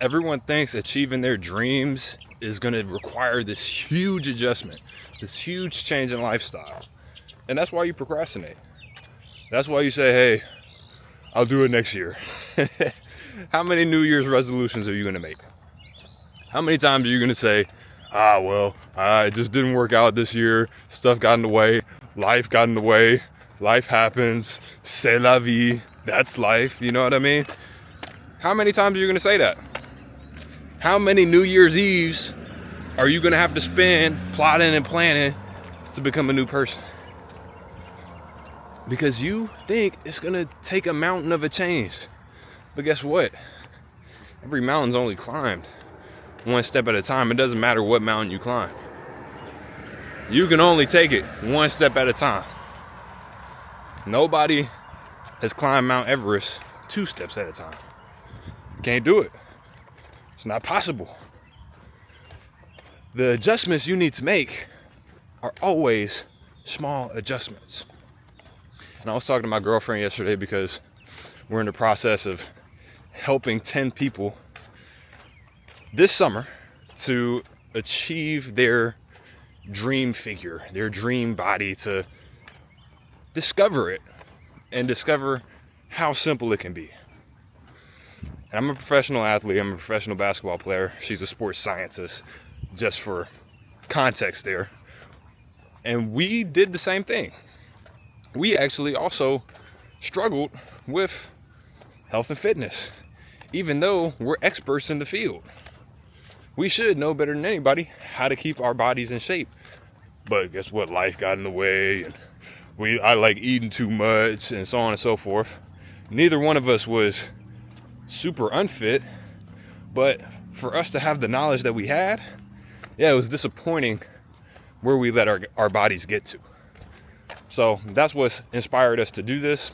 Everyone thinks achieving their dreams is going to require this huge adjustment, this huge change in lifestyle. And that's why you procrastinate. That's why you say, hey, I'll do it next year. How many New Year's resolutions are you going to make? How many times are you going to say, it just didn't work out this year. Stuff got in the way. Life got in the way. Life happens. C'est la vie. That's life. You know what I mean? How many times are you going to say that? How many New Year's Eves are you going to have to spend plotting and planning to become a new person? Because you think it's going to take a mountain of a change. But guess what? Every mountain's only climbed one step at a time. It doesn't matter what mountain you climb. You can only take it one step at a time. Nobody has climbed Mount Everest 2 steps at a time. Can't do it. It's not possible. The adjustments you need to make are always small adjustments. And I was talking to my girlfriend yesterday because we're in the process of helping 10 people this summer to achieve their dream figure, their dream body, to discover it and discover how simple it can be. And I'm a professional athlete. I'm a professional basketball player. She's a sports scientist, just for context there. And we did the same thing. We actually also struggled with health and fitness, even though we're experts in the field. We should know better than anybody how to keep our bodies in shape. But guess what? Life got in the way, and I like eating too much, and so on and so forth. Neither one of us was super unfit, but for us to have the knowledge that we had, it was disappointing where we let our bodies get to. So that's what's inspired us to do this.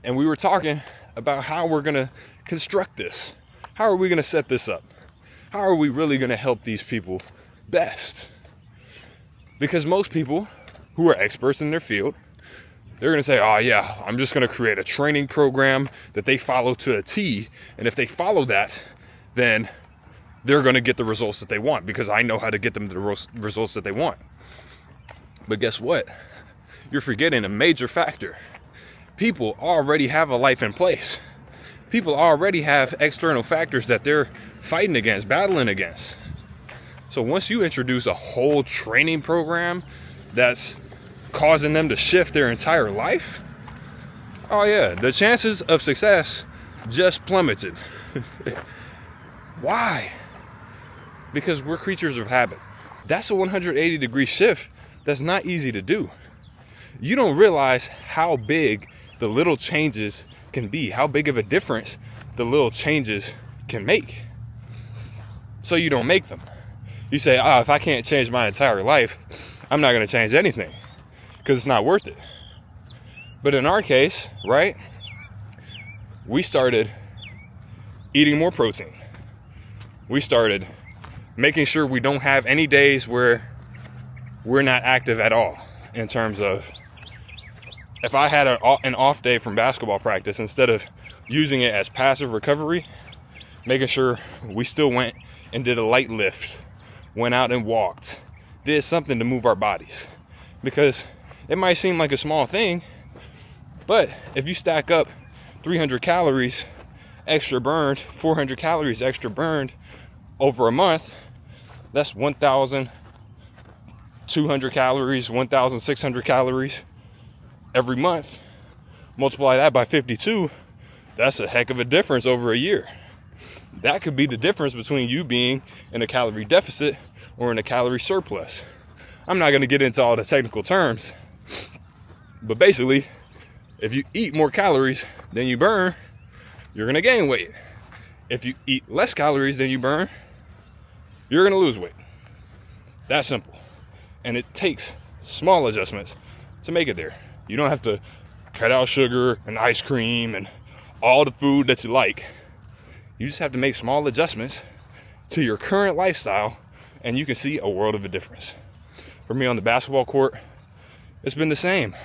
And we were talking about how we're going to construct this. How are we going to set this up? How are we really going to help these people best? Because most people who are experts in their field, they're going to say, oh yeah, I'm just going to create a training program that they follow to a T. And if they follow that, then they're going to get the results that they want because I know how to get them the results that they want. But guess what? You're forgetting a major factor. People already have a life in place. People already have external factors that they're fighting against, battling against. So once you introduce a whole training program that's causing them to shift their entire life, oh yeah, the chances of success just plummeted. Why? Because we're creatures of habit. That's a 180-degree shift that's not easy to do. You don't realize how big the little changes can be, how big of a difference the little changes can make. So you don't make them. You say, if I can't change my entire life, I'm not going to change anything because it's not worth it. But in our case, right, we started eating more protein. We started making sure we don't have any days where we're not active at all, in terms of if I had an off day from basketball practice, instead of using it as passive recovery, making sure we still went and did a light lift, went out and walked, did something to move our bodies. Because it might seem like a small thing, but if you stack up 300 calories extra burned, 400 calories extra burned over a month, that's 1,200 calories, 1,600 calories every month. Multiply that by 52, that's a heck of a difference over a year. That could be the difference between you being in a calorie deficit or in a calorie surplus. I'm not going to get into all the technical terms, but basically, if you eat more calories than you burn, you're going to gain weight. If you eat less calories than you burn, you're going to lose weight. That simple. And it takes small adjustments to make it there. You don't have to cut out sugar and ice cream and all the food that you like. You just have to make small adjustments to your current lifestyle, and you can see a world of a difference. For me on the basketball court, it's been the same.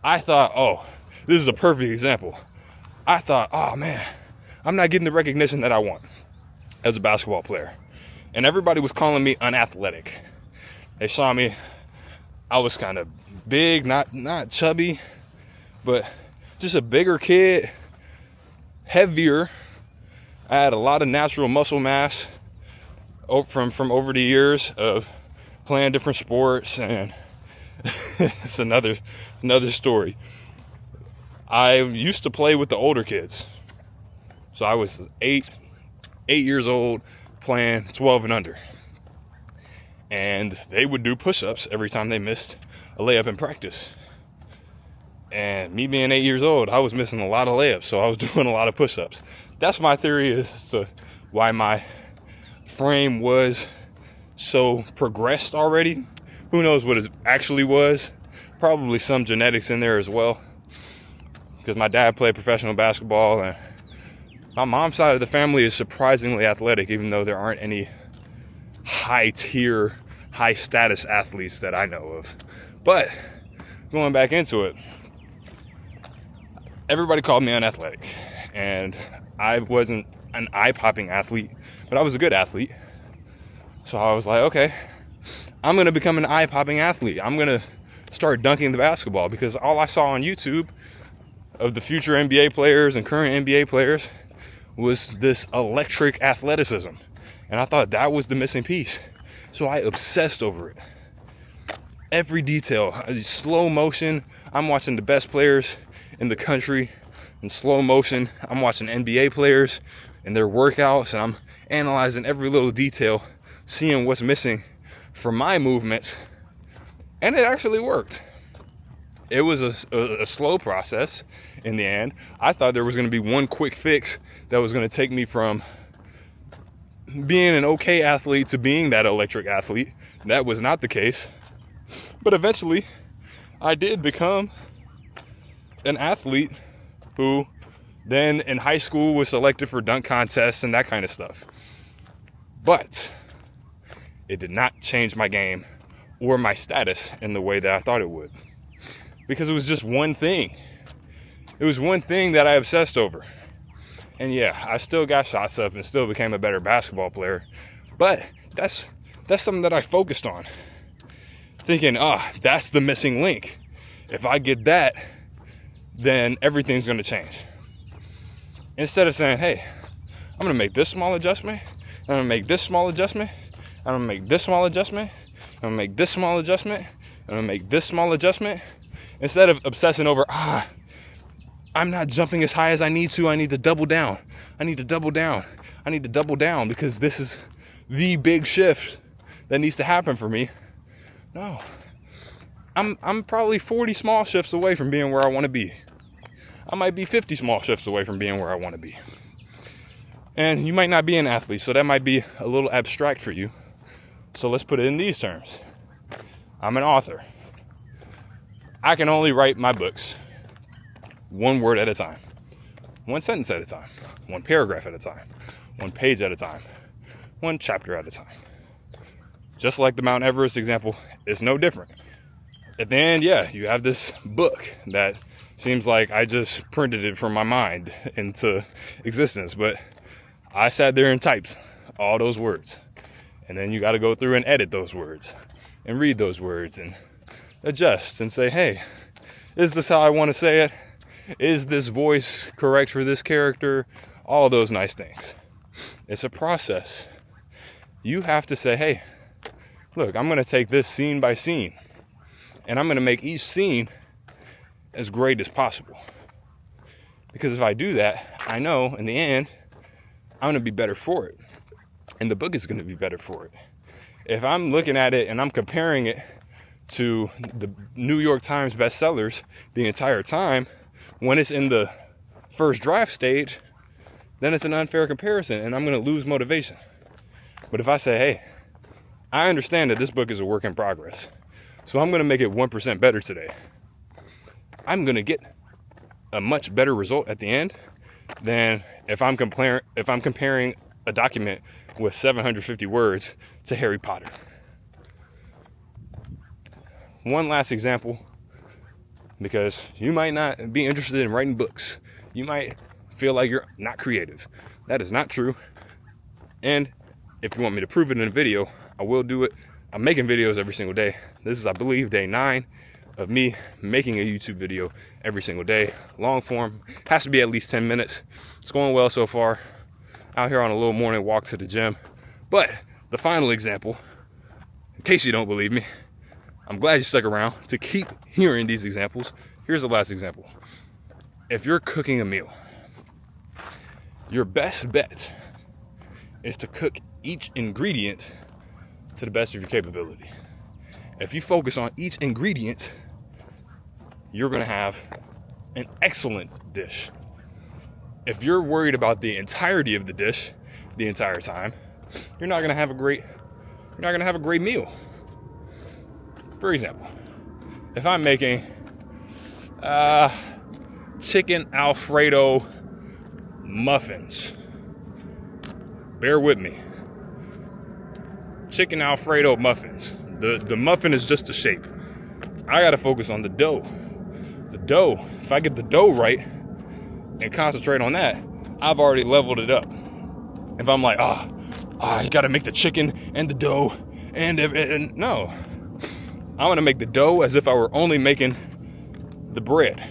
I thought, this is a perfect example. I thought, man, I'm not getting the recognition that I want as a basketball player. And everybody was calling me unathletic. They saw me, I was kind of big, not chubby, but just a bigger kid, heavier. I had a lot of natural muscle mass from over the years of playing different sports, and it's another story. I used to play with the older kids. So I was 8 years old playing 12 and under. And they would do push-ups every time they missed a layup in practice. And me being 8 years old, I was missing a lot of layups, so I was doing a lot of push-ups. That's my theory as to why my frame was so progressed already. Who knows what it actually was? Probably some genetics in there as well. Because my dad played professional basketball, and my mom's side of the family is surprisingly athletic, even though there aren't any high-tier, high-status athletes that I know of. But going back into it, everybody called me unathletic, and I wasn't an eye-popping athlete, but I was a good athlete. So I was like, okay, I'm going to become an eye-popping athlete. I'm going to start dunking the basketball, because all I saw on YouTube of the future NBA players and current NBA players was this electric athleticism. And I thought that was the missing piece. So I obsessed over it. Every detail, slow motion. I'm watching the best players in the country in slow motion. I'm watching NBA players and their workouts, and I'm analyzing every little detail, seeing what's missing for my movements. And it actually worked. It was a slow process in the end. I thought there was going to be one quick fix that was going to take me from being an okay athlete to being that electric athlete. That was not the case. But eventually, I did become an athlete who then in high school was selected for dunk contests and that kind of stuff. But it did not change my game or my status in the way that I thought it would. Because it was just one thing. It was one thing that I obsessed over. And yeah, I still got shots up and still became a better basketball player. But that's something that I focused on. Thinking, that's the missing link. If I get that, then everything's going to change. Instead of saying, hey, I'm going to make this small adjustment, I'm going to make this small adjustment, I'm going to make this small adjustment, I'm going to make this small adjustment, I'm going to make this small adjustment. Instead of obsessing over, I'm not jumping as high as I need to. I need to double down. I need to double down. I need to double down because this is the big shift that needs to happen for me. No. I'm probably 40 small shifts away from being where I want to be. I might be 50 small shifts away from being where I want to be. And you might not be an athlete, so that might be a little abstract for you. So let's put it in these terms. I'm an author. I can only write my books one word at a time, one sentence at a time, one paragraph at a time, one page at a time, one chapter at a time. Just like the Mount Everest example, it's no different. At the end, yeah, you have this book that seems like I just printed it from my mind into existence, but I sat there and typed all those words. And then you got to go through and edit those words and read those words and adjust and say, hey, is this how I want to say it? Is this voice correct for this character? All those nice things. It's a process. You have to say, hey, look, I'm going to take this scene by scene, and I'm going to make each scene as great as possible. Because if I do that, I know in the end, I'm going to be better for it. And the book is going to be better for it. If I'm looking at it and I'm comparing it to the New York Times bestsellers the entire time, when it's in the first draft stage, then it's an unfair comparison and I'm going to lose motivation. But if I say, hey, I understand that this book is a work in progress, so I'm going to make it 1% better today, I'm going to get a much better result at the end than if I'm comparing a document with 750 words to Harry Potter. One last example, because you might not be interested in writing books. You might feel like you're not creative. That is not true. And if you want me to prove it in a video, I will do it. I'm making videos every single day. This is, I believe, day 9 of me making a YouTube video every single day. Long form, has to be at least 10 minutes. It's going well so far. Out here on a little morning walk to the gym. But the final example, in case you don't believe me, I'm glad you stuck around to keep hearing these examples. Here's the last example. If you're cooking a meal, your best bet is to cook each ingredient to the best of your capability. If you focus on each ingredient, you're gonna have an excellent dish. If you're worried about the entirety of the dish the entire time, you're not gonna have a great meal. For example, if I'm making chicken alfredo muffins, bear with me. Chicken alfredo muffins. The muffin is just the shape. I gotta focus on the dough. The dough, if I get the dough right and concentrate on that, I've already leveled it up. If I'm like, you gotta make the chicken and the dough and no. I'm gonna make the dough as if I were only making the bread.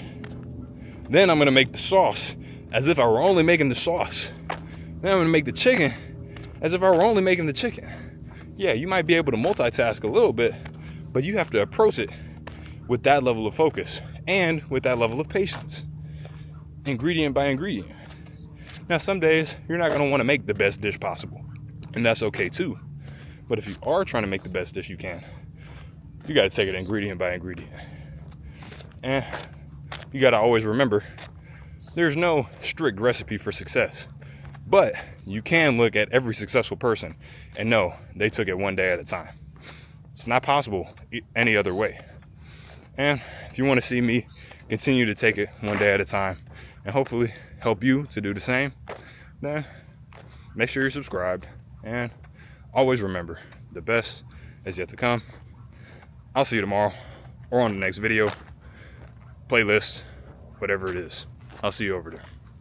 Then I'm gonna make the sauce as if I were only making the sauce. Then I'm gonna make the chicken as if I were only making the chicken. Yeah, you might be able to multitask a little bit, but you have to approach it with that level of focus and with that level of patience, ingredient by ingredient. Now, some days you're not gonna wanna make the best dish possible, and that's okay too. But if you are trying to make the best dish you can, you gotta take it ingredient by ingredient. And you gotta always remember, there's no strict recipe for success. But you can look at every successful person and know they took it one day at a time. It's not possible any other way. And if you want to see me continue to take it one day at a time and hopefully help you to do the same, then make sure you're subscribed. And always remember, the best is yet to come. I'll see you tomorrow or on the next video, playlist, whatever it is. I'll see you over there.